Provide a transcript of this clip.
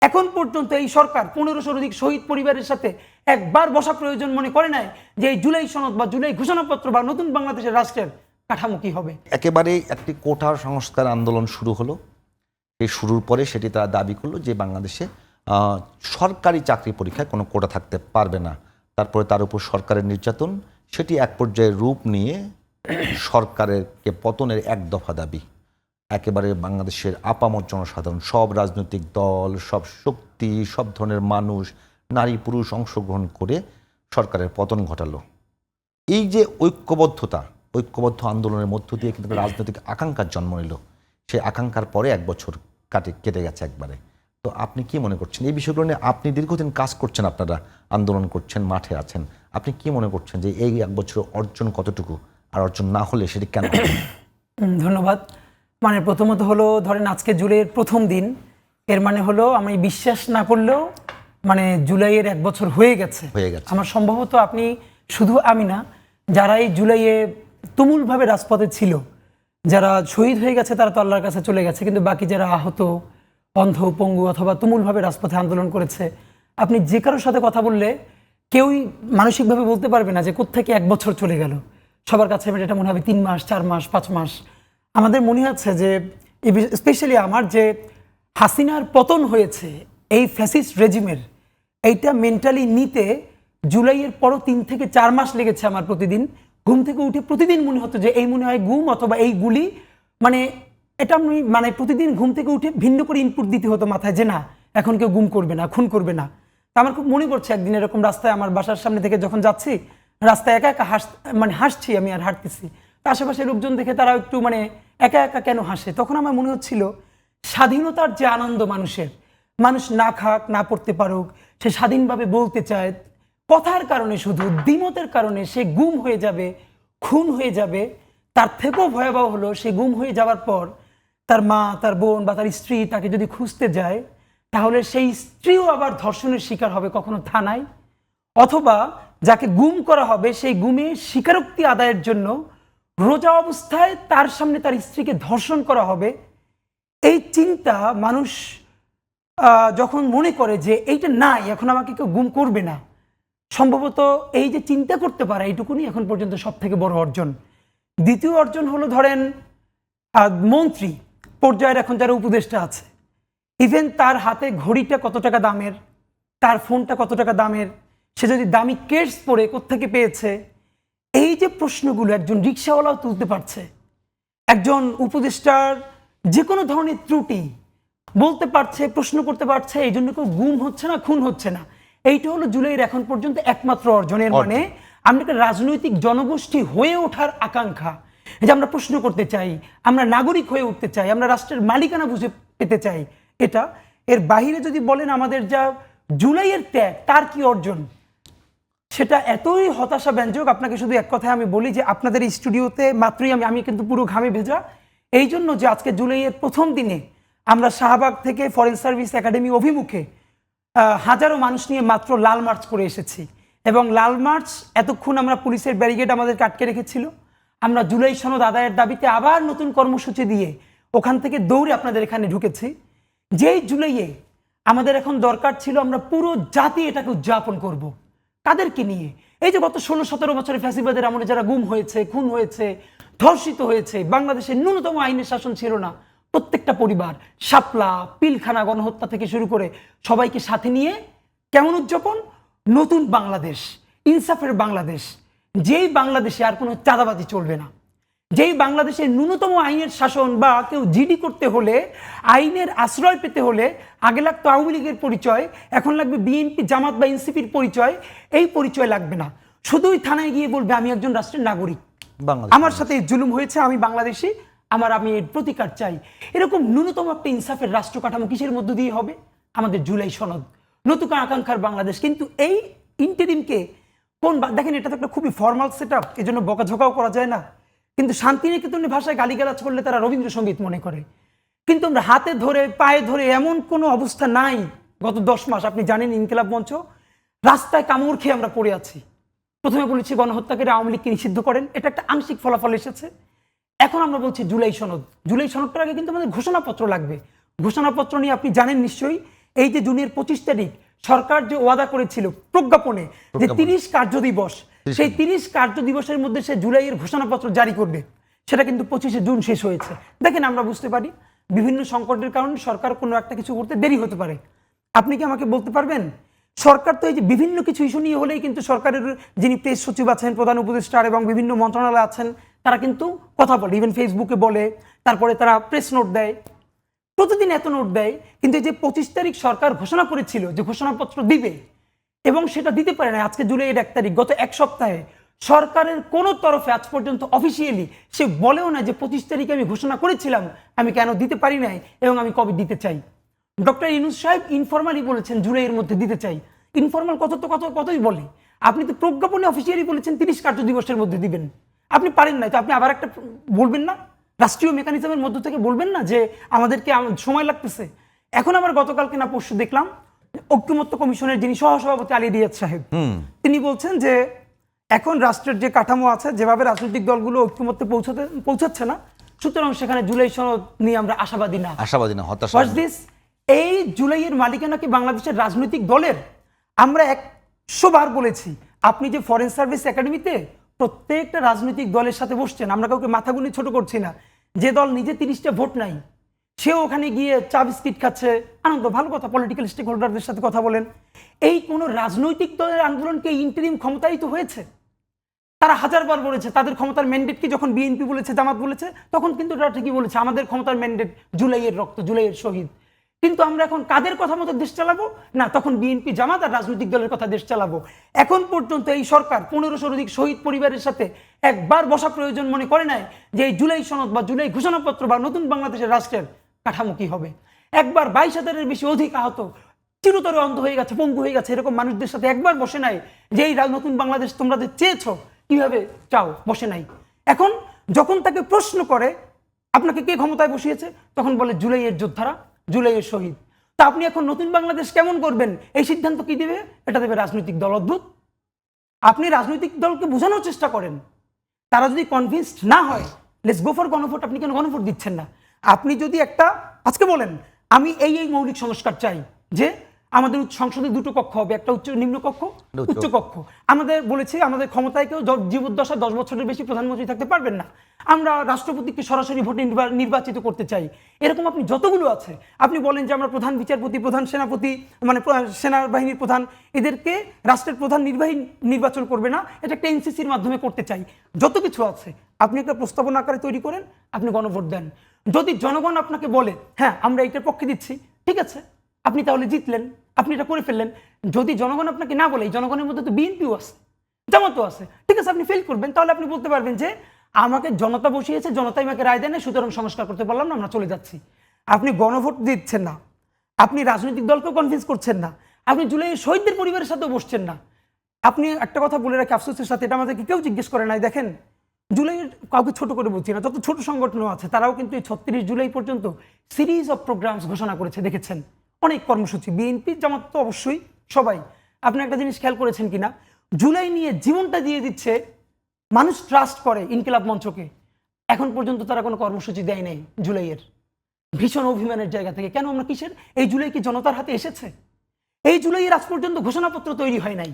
এখন পর্যন্ত এই সরকার 1500 অধিক শহীদ পরিবারের সাথে একবার বসা প্রয়োজন মনে করে নাই যে এই জুলাই সনদ বা জুলাই ঘোষণাপত্র বা নতুন বাংলাদেশের রাষ্ট্রের কাঠামো কি হবে। একেবারে একটি কোটা সংস্কার আন্দোলন শুরু হলো। এই শুরুর পরে সেটি তারা দাবি করলো যে বাংলাদেশে সরকারি চাকরি পরীক্ষায় কোনো কোটা থাকতে পারবে না। তারপরে তার উপর সরকারের নির্যাতন, সেটি এক পর্যায়ে রূপ নিয়ে সরকারের পতনের এক দফা দাবি। একেবারে বাংলাদেশের আপামর জনসাধারণ, সব রাজনৈতিক দল, সব শক্তি, সব ধরনের মানুষ, নারী পুরুষ অংশগ্রহণ করে সরকারের পতন ঘটালো। এই যে ঐক্যবদ্ধ আন্দোলনের মধ্য দিয়ে কিন্তু রাজনৈতিক আকাঙ্ক্ষার জন্ম নিল। সেই আকাঙ্ক্ষার পরে 1 বছর কেটে গেছে একবারে। তো আপনি কি মনে করছেন এই বিষয়গুলো নিয়ে? আপনি দীর্ঘদিন কাজ করছেন, আপনারা আন্দোলন করছেন, মাঠে আছেন, আপনি কি মনে করছেন যে এই 1 বছর অর্জন কতটুকু, আর অর্জন না হলে সেটি কেন? ধন্যবাদ। মানে প্রথমত হলো, ধরেন আজকে জুলাইয়ের প্রথম দিন, এর মানে হলো আমি বিশ্বাস না করলেও মানে জুলাইয়ের 1 বছর হয়ে গেছে। আমার সম্ভবত আপনি শুধু আমি না, যারা এই জুলাইয়ে তুমুলভাবে রাজপথে ছিল, যারা শহীদ হয়ে গেছে তারা তো আল্লাহর কাছে চলে গেছে, কিন্তু বাকি যারা আহত, অন্ধ, পঙ্গু অথবা তুমুলভাবে রাজপথে আন্দোলন করেছে, আপনি যে কারোর সাথে কথা বললে কেউই মানসিকভাবে বলতে পারবে না যে কোত্থেকে 1 বছর চলে গেল। সবার কাছে এটা মনে হবে 3 মাস, 4 মাস, 5 মাস। আমাদের মনে হচ্ছে যে স্পেশালি আমার যে হাসিনার পতন হয়েছে এই ফ্যাসিস্ট রেজিমের, এইটা মেন্টালি নিতে জুলাইয়ের পরও 3 থেকে 4 মাস লেগেছে আমার। প্রতিদিন ঘুম থেকে উঠে প্রতিদিন মনে হতো যে এই মনে হয় গুম অথবা এই গুলি, মানে এটা আমি মানে প্রতিদিন ঘুম থেকে উঠে ভিন্ন করে ইনপুট দিতে হতো মাথায় যে না এখন কেউ গুম করবে না, খুন করবে না। তা আমার খুব মনে পড়ছে একদিন এরকম রাস্তায় আমার বাসার সামনে থেকে যখন যাচ্ছি, রাস্তায় একা একা হাসছি আমি আর হাঁটতেছি, তো আশেপাশে লোকজন দেখে তারা একটু মানে একা একা কেন হাসে। তখন আমার মনে হচ্ছিল স্বাধীনতার যে আনন্দ মানুষ না খাক না পড়তে পারুক, সে স্বাধীনভাবে বলতে চায়, কথার কারণে শুধু দ্বিমতের কারণে সে গুম হয়ে যাবে, খুন হয়ে যাবে। তার থেকেও ভয়াবহ হলো সে গুম হয়ে যাওয়ার পর তার মা, তার বোন বা তার স্ত্রী তাকে যদি খুঁজতে যায়, তাহলে সেই স্ত্রীও আবার ধর্ষণের শিকার হবে, কখনো থানায়, অথবা যাকে গুম করা হবে সেই গুমে স্বীকারোক্তি আদায়ের জন্য রোজা অবস্থায় তার সামনে তার স্ত্রীকে ধর্ষণ করা হবে। এই চিন্তা মানুষ যখন মনে করে যে এইটা নাই, এখন আমাকে কেউ গুম করবে না, সম্ভবত এই যে চিন্তা করতে পারে এইটুকুনি এখন পর্যন্ত সব থেকে বড় অর্জন। দ্বিতীয় অর্জন হলো ধরেন মন্ত্রী পর্যায়ের এখন যারা উপদেষ্টা আছে, ইভেন তার হাতে ঘড়িটা কত টাকা দামের, তার ফোনটা কত টাকা দামের, সে যদি দামি কেস পরে কোত্থেকে পেয়েছে, এই যে প্রশ্নগুলো একজন রিক্সাওয়ালাও তুলতে পারছে, একজন উপদেষ্টার যে কোনো ধরনের ত্রুটি বলতে পারছে, প্রশ্ন করতে পারছে, এই জন্য কেউ গুম হচ্ছে না, খুন হচ্ছে না। এইটা হলো জুলাইয়ের এখন পর্যন্ত একমাত্র অর্জনের মানে আমরা একটা রাজনৈতিক জনগোষ্ঠী হয়ে ওঠার আকাঙ্ক্ষা, যে আমরা প্রশ্ন করতে চাই, আমরা নাগরিক হয়ে উঠতে চাই, আমরা রাষ্ট্রের মালিকানা বুঝে পেতে চাই। এটা এর বাহিরে যদি বলেন আমাদের যা জুলাইয়ের ত্যাগ, তার কি অর্জন, সেটা এতই হতাশা ব্যঞ্জক। আপনাকে শুধু এক কথায় আমি বলি যে আপনাদের এই স্টুডিওতে মাত্রই আমি কিন্তু পুরো ঘামে ভেজা, এই জন্য যে আজকে জুলাইয়ের প্রথম দিনে আমরা শাহবাগ থেকে ফরেন সার্ভিস একাডেমি অভিমুখে হাজারো মানুষ নিয়ে মাত্র লাল মার্চ করে এসেছি। এবং লাল মার্চ এতক্ষণ আমরা পুলিশের ব্যারিকেড আমাদেরকে আটকে রেখেছিল, আমরা জুলাই সনদ আদায়ের দাবিতে আবার নতুন কর্মসূচি দিয়ে ওখান থেকে দৌড়ে আপনাদের এখানে ঢুকেছি। যেই জুলাইয়ে আমাদের এখন দরকার ছিল আমরা পুরো জাতি এটাকে উদযাপন করব। তাদেরকে নিয়ে এই যে গত 16-17 বছরে ফ্যাসিবাদের আমলে যারা গুম হয়েছে, খুন হয়েছে, ধর্ষিত হয়েছে, বাংলাদেশের ন্যূনতম আইনের শাসন ছিল না, প্রত্যেকটা পরিবার, শাপলা, পিলখানা গণহত্যা থেকে শুরু করে সবাইকে সাথে নিয়ে কেমন উদযাপন, নতুন বাংলাদেশ, ইনসাফের বাংলাদেশ, যেই বাংলাদেশে আর কোনো চাঁদাবাজি চলবে না, যেই বাংলাদেশের ন্যূনতম আইনের শাসন বা কেউ জিডি করতে হলে, আইনের আশ্রয় পেতে হলে আগে লাগতো আওয়ামী লীগের পরিচয়, এখন লাগবে বিএনপি, জামাত বা এনসিপির পরিচয়। এই পরিচয় লাগবে না, শুধুই থানায় গিয়ে বলবে আমি একজন রাষ্ট্রের নাগরিক, আমার সাথে জুলুম হয়েছে, আমি বাংলাদেশি, আমি এর প্রতিকার চাই। এরকম ন্যূনতম একটা ইনসাফের রাষ্ট্র কাঠামো কিসের মধ্য দিয়ে হবে? আমাদের জুলাই সনদ, নতুন আকাঙ্ক্ষার বাংলাদেশ। কিন্তু এই ইন্টারিমকে দেখেন, এটা তো একটা খুবই ফর্মাল সেট আপ, এই জন্য বকাঝকাও করা যায় না, কিন্তু শান্তিনিকেতনের ভাষায় গালিগালাজ করলে তারা রবীন্দ্রসঙ্গীত মনে করে। কিন্তু আমরা হাতে ধরে পায়ে ধরে এমন কোনো অবস্থা নাই গত 10 মাস, আপনি জানেন ইনকিলাব মঞ্চ রাস্তায় কামড় খেয়ে আমরা পড়ে আছি। প্রথমে বলেছি গণহত্যাকারী আওয়ামী লীগকে নিষিদ্ধ করেন, এটা একটা আংশিক ফলাফল এসেছে। এখন আমরা বলছি জুলাই সনদটার আগে কিন্তু আমাদের ঘোষণাপত্র লাগবে। ঘোষণাপত্র নিয়ে আপনি জানেন নিশ্চয়ই এই যে জুনের 25 তারিখ সরকার যে ওয়াদা করেছিল প্রজ্ঞাপনে যে 30 কার্য দিবস, সেই 30 কার্য দিবসের মধ্যে সে জুলাইয়ের ঘোষণাপত্র জারি করবে, সেটা কিন্তু 25শে জুন শেষ হয়েছে। দেখেন, আমরা বুঝতে পারি বিভিন্ন সংকটের কারণে সরকার কোনো একটা কিছু করতে দেরি হতে পারে। আপনি কি আমাকে বলতে পারবেন, সরকার তো এই যে বিভিন্ন কিছু ইস্যু নিয়ে হলেই কিন্তু সরকারের যিনি প্রেস সচিব আছেন, প্রধান উপদেষ্টা এবং বিভিন্ন মন্ত্রণালয় আছেন, তারা কিন্তু কথা বলে, ইভেন ফেসবুকে বলে, তারপরে তারা প্রেস নোট দেয়, প্রতিদিন এত নোট দেয়। কিন্তু এই যে 25 তারিখ সরকার ঘোষণা করেছিল যে ঘোষণাপত্র দিবে, এবং সেটা দিতে পারে না। আজকে জুলাইয়ের 1 তারিখ, গত এক সপ্তাহে সরকারের কোনো তরফে আজ পর্যন্ত অফিসিয়ালি সে বলেও না যে 25 তারিখে আমি ঘোষণা করেছিলাম, আমি কেন দিতে পারি নাই এবং আমি কবে দিতে চাই। ডক্টর ইউনূস সাহেব ইনফরমালি বলেছেন জুলাইয়ের মধ্যে দিতে চাই। ইনফরমাল কতই বলে, আপনি তো প্রজ্ঞাপনে অফিসিয়ালি বলেছেন 30 কার্য দিবসের মধ্যে দিবেন। আপনি পারেন নাই, তো আপনি আবার একটা বলবেন না, রাষ্ট্রীয় মেকানিজমের মধ্য থেকে বলবেন না যে আমাদেরকে সময় লাগতেছে। এখন আবার গতকালকে না পরশু দেখলাম ঐক্যমত্য কমিশনের যিনি সহসভাপতি আলী রিয়াদ সাহেব, তিনি বলছেন যে এখন রাষ্ট্রের যে কাঠামো আছে, যেভাবে রাজনৈতিক দলগুলো ঐক্যমত্যে পৌঁছাচ্ছে না, সুতরাং সেখানে জুলাই সনদ নিয়ে আমরা আশাবাদী না, হতাশা। এই জুলাইয়ের মালিকানা কি বাংলাদেশের রাজনৈতিক দলের? আমরা 100 বার বলেছি, আপনি যে ফরেন সার্ভিস একাডেমিতে প্রত্যেকটা রাজনৈতিক দলের সাথে বসছেন, আমরা কাউকে মাথা গুনি ছোট করছি না, যে দল নিজে 30টা ভোট নাই, সেও ওখানে গিয়ে চা বিস্কিট খাচ্ছে, আনন্দ, ভালো কথা, পলিটিক্যাল স্টেক হোল্ডারদের সাথে কথা বলেন। এই কোন রাজনৈতিক দলের আন্দোলনকে ইন্টারিম ক্ষমতায়িত হয়েছে? তারা 1000 বার বলেছে তাদের ক্ষমতার ম্যান্ডেট কি, যখন বিএনপি বলেছে, জামাত বলেছে, তখন কিন্তু তারা ঠিকই বলেছে আমাদের ক্ষমতার ম্যান্ডেট জুলাইয়ের রক্ত, জুলাইয়ের শহীদ। কিন্তু আমরা এখন কাদের কথা মতো দেশ চালাবো? না, তখন বিএনপি, জামাত আর রাজনৈতিক দলের কথা দেশ চালাবো। এখন পর্যন্ত এই সরকার 1500 অধিক শহীদ পরিবারের সাথে একবার বসা প্রয়োজন মনে করে নাই যে এই জুলাই সনদ বা জুলাই ঘোষণাপত্র বা নতুন বাংলাদেশের রাষ্ট্রের কাঠামো কি হবে। একবার 22,000-এর বেশি অধিক আহত, চিরতরে অন্ধ হয়ে গেছে, পঙ্গু হয়ে গেছে, এরকম মানুষদের সাথে একবার বসে নাই যে এই নতুন বাংলাদেশ তোমরা যে চেয়েছো কিভাবে চাও, বসে নাই। এখন যখন তাকে প্রশ্ন করে আপনাকে কে ক্ষমতায় বসিয়েছে, তখন বলে জুলাইয়ের যোদ্ধারা, জুলাইয়ের শহীদ। তা আপনি এখন নতুন বাংলাদেশ কেমন করবেন, এই সিদ্ধান্ত কি দিবে? এটা দেবে রাজনৈতিক দল। অদ্ভুত। আপনি রাজনৈতিক দলকে বোঝানোর চেষ্টা করেন, তারা যদি কনভিন্সড না হয়, লেটস গো ফর গণভোট। আপনি কেন গণভোট দিচ্ছেন না? আপনি যদি একটা আজকে বলেন আমি এই মৌলিক সংস্কার চাই, যে আমাদের সংসদে 2টো কক্ষ হবে, একটা নিম্ন কক্ষ, উচ্চ কক্ষ। আমাদের বলেছে আমাদের ক্ষমতায় কেউ জীবদ্দশা 10 বছরের বেশি প্রধানমন্ত্রী থাকতে পারবেন না, আমরা রাষ্ট্রপতিকে সরাসরি ভোটে নির্বাচিত করতে চাই। এরকম আপনি যতগুলো আছে, আপনি বলেন যে আমরা প্রধান বিচারপতি, প্রধান সেনাপতি, মানে সেনাবাহিনীর প্রধান, এদেরকে রাষ্ট্রের প্রধান নির্বাচন করবে না, এটা একটা এনসিসির মাধ্যমে করতে চাই। যত কিছু আছে আপনি একটা প্রস্তাবনা আকারে তৈরি করেন, আপনি গণভোট দেন। যদি জনগণ আপনাকে বলে হ্যাঁ আমরা এইটার পক্ষে দিচ্ছি, ঠিক আছে, আপনি তাহলে জিতলেন, আপনি এটা করে ফেললেন। যদি জনগণ আপনাকে না বলে, জনগণের মধ্যে তো বিএনপিও আছে, জামাতও আছে, ঠিক আছে, আপনি ফেল করবেন। তাহলে আপনি বলতে পারবেন যে আমাকে জনতা বসিয়েছে, জনতাই আমাকে রায় দেয় না, সুতরাং সংস্কার করতে পারলাম না, আমরা চলে যাচ্ছি। আপনি গণভোট দিচ্ছেন না, আপনি রাজনৈতিক দলকেও কনভিন্স করছেন না, আপনি জুলাইয়ের শহীদদের পরিবারের সাথেও বসছেন না। আপনি একটা কথা বলে রাখি আফসোসের সাথে, এটা আমাদেরকে কেউ জিজ্ঞেস করে নাই। দেখেন, জুলাইয়ের কাউকে ছোট করে বলছি না, যত ছোট সংগঠনও আছে তারাও কিন্তু এই 36 জুলাই পর্যন্ত সিরিজ অফ প্রোগ্রামস ঘোষণা করেছে, দেখেছেন, অনেক কর্মসূচি। বিএনপি, জামাত তো অবশ্যই, সবাই। আপনি একটা জিনিস খেয়াল করেছেন কিনা, জুলাই নিয়ে জীবনটা দিয়ে দিচ্ছে মানুষ, ট্রাস্ট করে ইনকিলাব মঞ্চকে। এখন পর্যন্ত তারা কোনো কর্মসূচি দেয় নাই জুলাইয়ের, ভীষণ অভিমানের জায়গা থেকে। কেন? আমরা কিসের? এই জুলাই কি জনতার হাতে এসেছে? এই জুলাইয়ের আজ পর্যন্ত ঘোষণাপত্র তৈরি হয় নাই।